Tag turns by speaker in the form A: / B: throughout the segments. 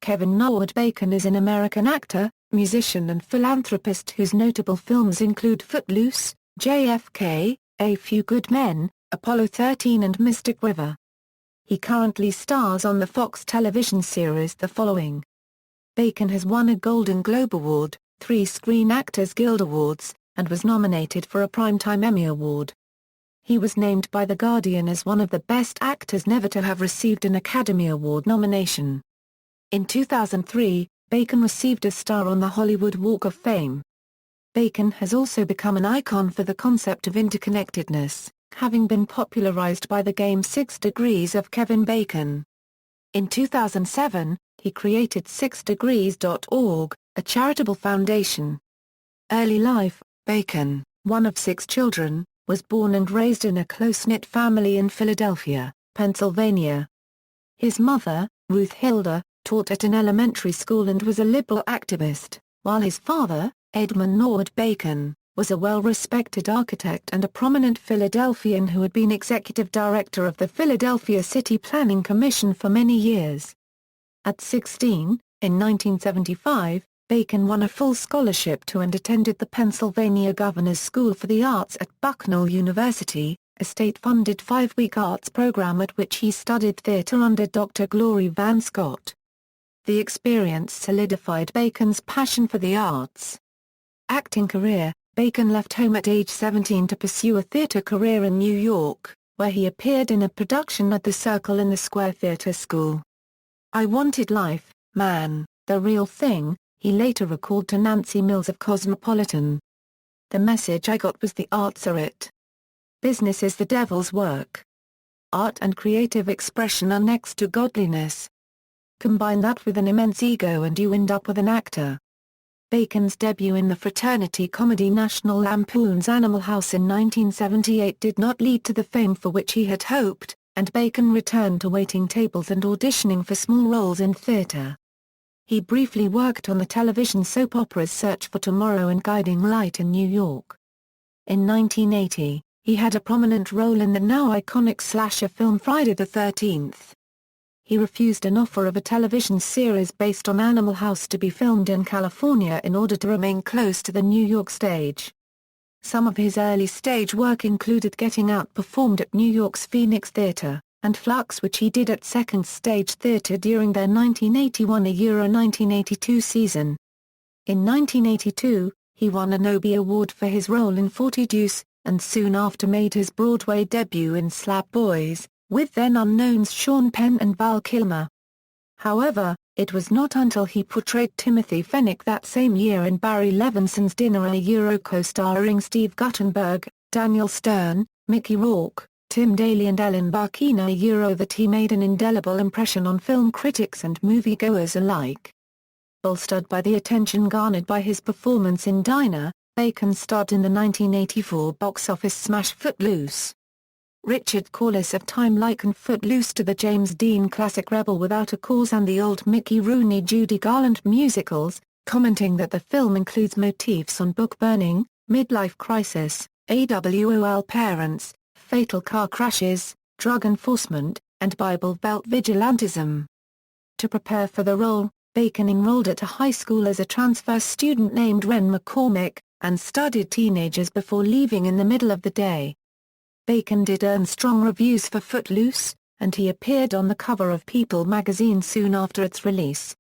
A: Kevin Norwood Bacon is an American actor, musician and philanthropist whose notable films include Footloose, JFK, A Few Good Men, Apollo 13 and Mystic River. He currently stars on the Fox television series The Following. Bacon has won a Golden Globe Award, 3 Screen Actors Guild Awards, and was nominated for a Primetime Emmy Award. He was named by The Guardian as one of the best actors never to have received an Academy Award nomination. In 2003, Bacon received a star on the Hollywood Walk of Fame. Bacon has also become an icon for the concept of interconnectedness, having been popularized by the game 6 Degrees of Kevin Bacon. In 2007, he created 6degrees.org, a charitable foundation. Early life: Bacon, one of 6 children, was born and raised in a close-knit family in Philadelphia, Pennsylvania. His mother, Ruth Hilda, taught at an elementary school and was a liberal activist, while his father, Edmund Norwood Bacon, was a well-respected architect and a prominent Philadelphian who had been executive director of the Philadelphia City Planning Commission for many years. At 16, in 1975, Bacon won a full scholarship to and attended the Pennsylvania Governor's School for the Arts at Bucknell University, a state-funded 5-week arts program at which he studied theater under Dr. Glory Van Scott. The experience solidified Bacon's passion for the arts. Acting career: Bacon left home at age 17 to pursue a theater career in New York, where he appeared in a production at the Circle in the Square Theater School. "I wanted life, man, the real thing," he later recalled to Nancy Mills of Cosmopolitan. "The message I got was the arts are it. Business is the devil's work. Art and creative expression are next to godliness. Combine that with an immense ego and you end up with an actor." Bacon's debut in the fraternity comedy National Lampoon's Animal House in 1978 did not lead to the fame for which he had hoped, and Bacon returned to waiting tables and auditioning for small roles in theater. He briefly worked on the television soap operas Search for Tomorrow and Guiding Light in New York. In 1980, he had a prominent role in the now iconic slasher film Friday the 13th. He refused an offer of a television series based on Animal House to be filmed in California in order to remain close to the New York stage. Some of his early stage work included Getting Out performed at New York's Phoenix Theatre, and Flux which he did at Second Stage Theatre during their 1981–1982 season. In 1982, he won an Obie Award for his role in 40 Deuce, and soon after made his Broadway debut in Slap Boys, with then-unknowns Sean Penn and Val Kilmer. However, it was not until he portrayed Timothy Fenwick that same year in Barry Levinson's Dinner co-starring Steve Guttenberg, Daniel Stern, Mickey Rourke, Tim Daly and Ellen Barkina that he made an indelible impression on film critics and moviegoers alike. Bolstered by the attention garnered by his performance in Dinah, Bacon starred in the 1984 box office smash Footloose. Richard Corliss of Time likened Footloose to the James Dean classic Rebel Without a Cause and the old Mickey Rooney-Judy Garland musicals, commenting that the film includes motifs on book burning, midlife crisis, AWOL parents, fatal car crashes, drug enforcement, and Bible Belt vigilantism. To prepare for the role, Bacon enrolled at a high school as a transfer student named Ren McCormick, and studied teenagers before leaving in the middle of the day. Bacon did earn strong reviews for Footloose, and he appeared on the cover of People magazine soon after its release.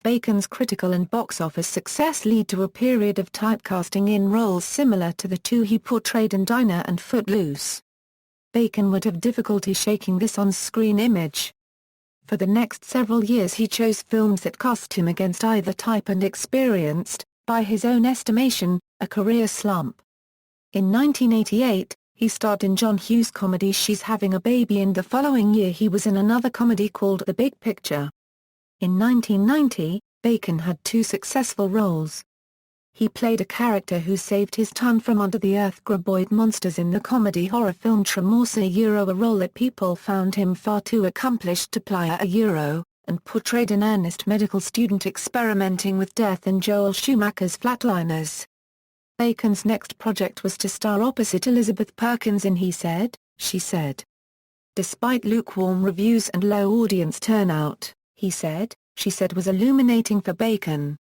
A: Bacon's critical and box office success led to a period of typecasting in roles similar to the two he portrayed in Dinah and Footloose. Bacon would have difficulty shaking this on-screen image. For the next several years he chose films that cast him against either type and experienced, by his own estimation, a career slump. In 1988, he starred in John Hughes' comedy She's Having a Baby, and the following year he was in another comedy called The Big Picture. In 1990, Bacon had 2 successful roles. He played a character who saved his ton from under-the-earth graboid monsters in the comedy horror film Tremorsa, a role that people found him far too accomplished to play and portrayed an earnest medical student experimenting with death in Joel Schumacher's Flatliners. Bacon's next project was to star opposite Elizabeth Perkins in He Said, She Said. Despite lukewarm reviews and low audience turnout, He Said, she said was illuminating for Bacon.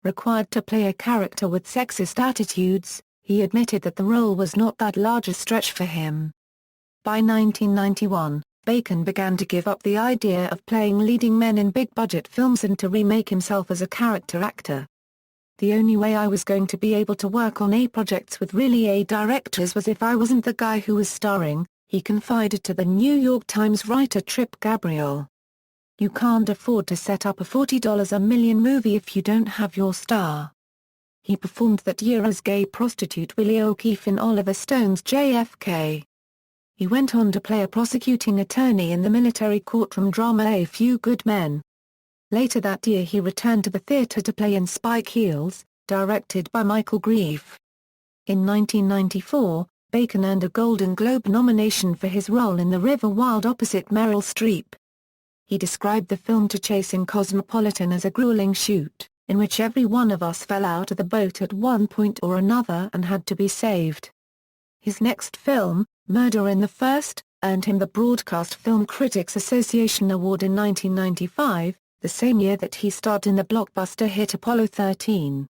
A: Required to play a character with sexist attitudes, he admitted that the role was not that large a stretch for him. By 1991, Bacon began to give up the idea of playing leading men in big-budget films and to remake himself as a character actor. The only way I was going to be able to work on A projects with really A directors was if I wasn't the guy who was starring, he confided to the New York Times writer Trip Gabriel. You can't afford to set up a $40 a million movie if you don't have your star. He performed that year as gay prostitute Willie O'Keefe in Oliver Stone's JFK. He went on to play a prosecuting attorney in the military courtroom drama A Few Good Men. Later that year he returned to the theater to play in Spike Heels, directed by Michael Grieve. In 1994, Bacon earned a Golden Globe nomination for his role in The River Wild opposite Meryl Streep. He described the film to Chasing Cosmopolitan as a grueling shoot, in which every one of us fell out of the boat at one point or another and had to be saved. His next film, Murder in the First, earned him the Broadcast Film Critics Association Award in 1995, the same year that he starred in the blockbuster hit Apollo 13.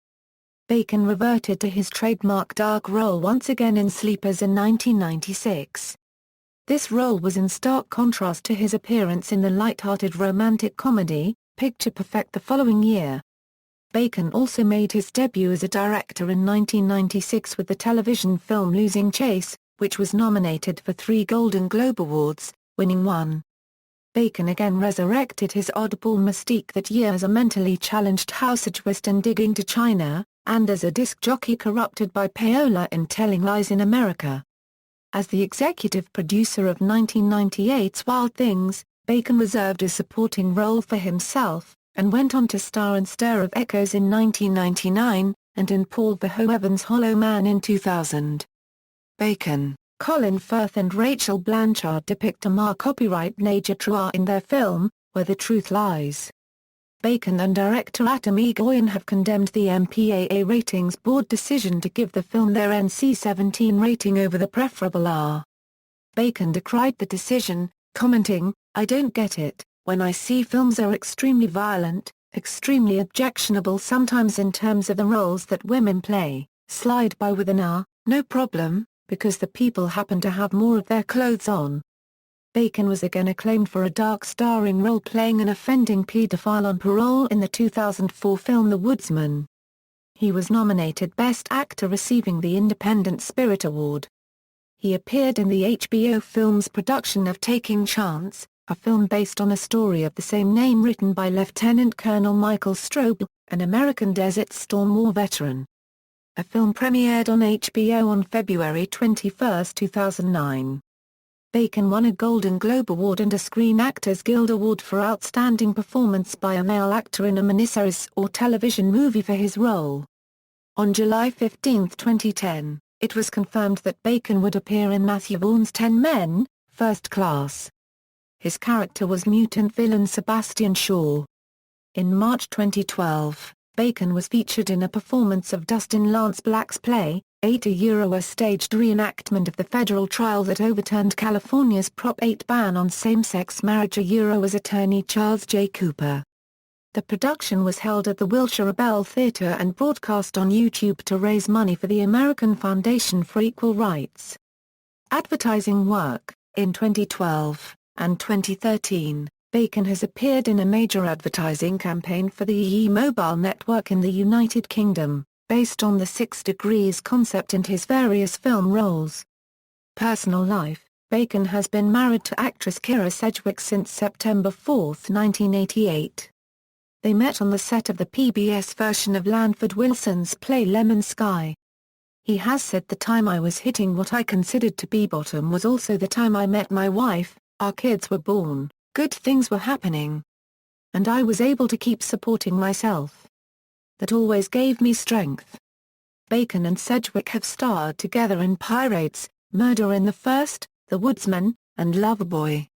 A: Bacon reverted to his trademark dark role once again in Sleepers in 1996. This role was in stark contrast to his appearance in the light-hearted romantic comedy, Picture Perfect the following year. Bacon also made his debut as a director in 1996 with the television film Losing Chase, which was nominated for 3 Golden Globe Awards, winning 1. Bacon again resurrected his oddball mystique that year as a mentally challenged housewife in Digging to China, and as a disc jockey corrupted by payola in Telling Lies in America. As the executive producer of 1998's Wild Things, Bacon reserved a supporting role for himself, and went on to star in Stir of Echoes in 1999, and in Paul Verhoeven's Hollow Man in 2000. Bacon, Colin Firth and Rachel Blanchard depict a copyright nature in their film, Where the Truth Lies. Bacon and director Atom Egoyan have condemned the MPAA Ratings Board decision to give the film their NC-17 rating over the preferable R. Bacon decried the decision, commenting, "I don't get it, when I see films are extremely violent, extremely objectionable sometimes in terms of the roles that women play, slide by with an R, no problem, because the people happen to have more of their clothes on." Bacon was again acclaimed for a dark starring role playing an offending paedophile on parole in the 2004 film The Woodsman. He was nominated Best Actor receiving the Independent Spirit Award. He appeared in the HBO film's production of Taking Chance, a film based on a story of the same name written by Lieutenant Colonel Michael Strobel, an American Desert Storm War veteran. A film premiered on HBO on February 21, 2009. Bacon won a Golden Globe Award and a Screen Actors Guild Award for Outstanding Performance by a Male Actor in a Miniseries or Television Movie for his role. On July 15, 2010, it was confirmed that Bacon would appear in Matthew Vaughn's 10 Men, First Class. His character was mutant villain Sebastian Shaw. In March 2012, Bacon was featured in a performance of Dustin Lance Black's play, a staged reenactment of the federal trial that overturned California's Prop 8 ban on same-sex marriage as attorney Charles J. Cooper. The production was held at the Wilshire Bell Theatre and broadcast on YouTube to raise money for the American Foundation for Equal Rights. Advertising work. In 2012 and 2013, Bacon has appeared in a major advertising campaign for the EE mobile network in the United Kingdom, based on the 6 Degrees concept and his various film roles. Personal life. Bacon has been married to actress Kyra Sedgwick since September 4, 1988. They met on the set of the PBS version of Lanford Wilson's play Lemon Sky. He has said the time I was hitting what I considered to be bottom was also the time I met my wife, our kids were born, good things were happening. And I was able to keep supporting myself. That always gave me strength. Bacon and Sedgwick have starred together in Pirates, Murder in the First, The Woodsman, and Loverboy.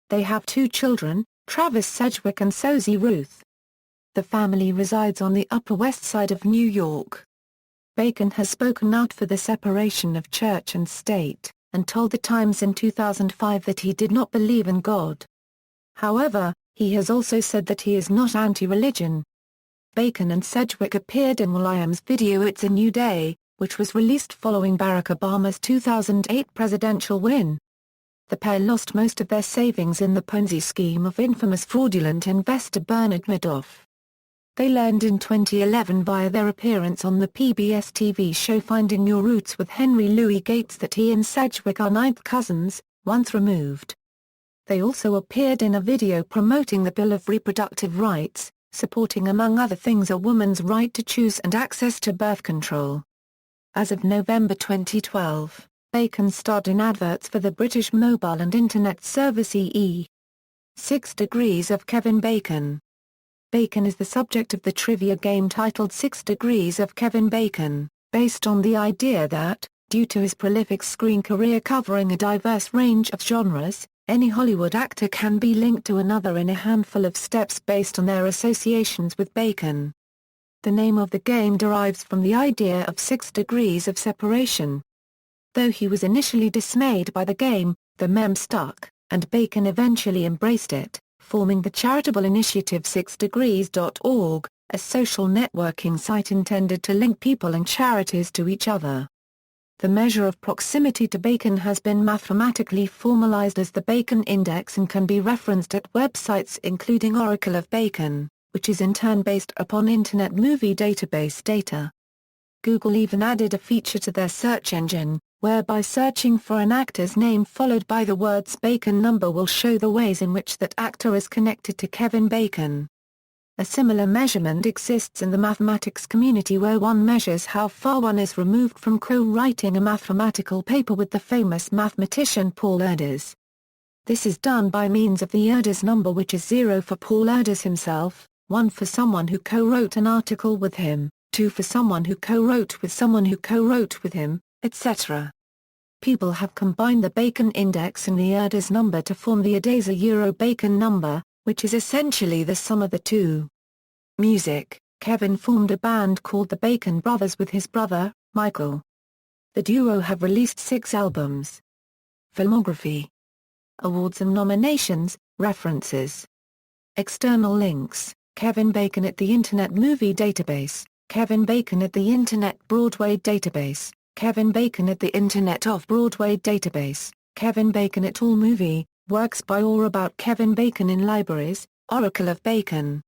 A: They have 2 children, Travis Sedgwick and Sosie Ruth. The family resides on the Upper West Side of New York. Bacon has spoken out for the separation of church and state, and told The Times in 2005 that he did not believe in God. However, He has also said that he is not anti-religion. Bacon and Sedgwick appeared in will.i.am's video It's a New Day, which was released following Barack Obama's 2008 presidential win. The pair lost most of their savings in the Ponzi scheme of infamous fraudulent investor Bernard Madoff. They learned in 2011 via their appearance on the PBS TV show Finding Your Roots with Henry Louis Gates that he and Sedgwick are ninth cousins, once removed. They also appeared in a video promoting the Bill of Reproductive Rights, supporting among other things a woman's right to choose and access to birth control. As of November 2012, Bacon starred in adverts for the British mobile and internet service EE. 6 Degrees of Kevin Bacon. Bacon is the subject of the trivia game titled 6 Degrees of Kevin Bacon, based on the idea that, due to his prolific screen career covering a diverse range of genres, any Hollywood actor can be linked to another in a handful of steps based on their associations with Bacon. The name of the game derives from the idea of 6 degrees of separation. Though he was initially dismayed by the game, the meme stuck, and Bacon eventually embraced it, forming the charitable initiative 6degrees.org, a social networking site intended to link people and charities to each other. The measure of proximity to Bacon has been mathematically formalized as the Bacon Index and can be referenced at websites including Oracle of Bacon, which is in turn based upon Internet Movie Database data. Google even added a feature to their search engine, whereby searching for an actor's name followed by the words Bacon number will show the ways in which that actor is connected to Kevin Bacon. A similar measurement exists in the mathematics community where one measures how far one is removed from co-writing a mathematical paper with the famous mathematician Paul Erdős. This is done by means of the Erdős number, which is 0 for Paul Erdős himself, 1 for someone who co-wrote an article with him, 2 for someone who co-wrote with someone who co-wrote with him, etc. People have combined the Bacon Index and the Erdős number to form the Erdős-Bacon number, which is essentially the sum of the two. Music: Kevin formed a band called the Bacon Brothers with his brother, Michael. The duo have released 6 albums. Filmography. Awards and nominations, references. External links: Kevin Bacon at the Internet Movie Database, Kevin Bacon at the Internet Broadway Database, Kevin Bacon at the Internet Off-Broadway Database, Kevin Bacon at AllMovie, works by or about Kevin Bacon in libraries, Oracle of Bacon.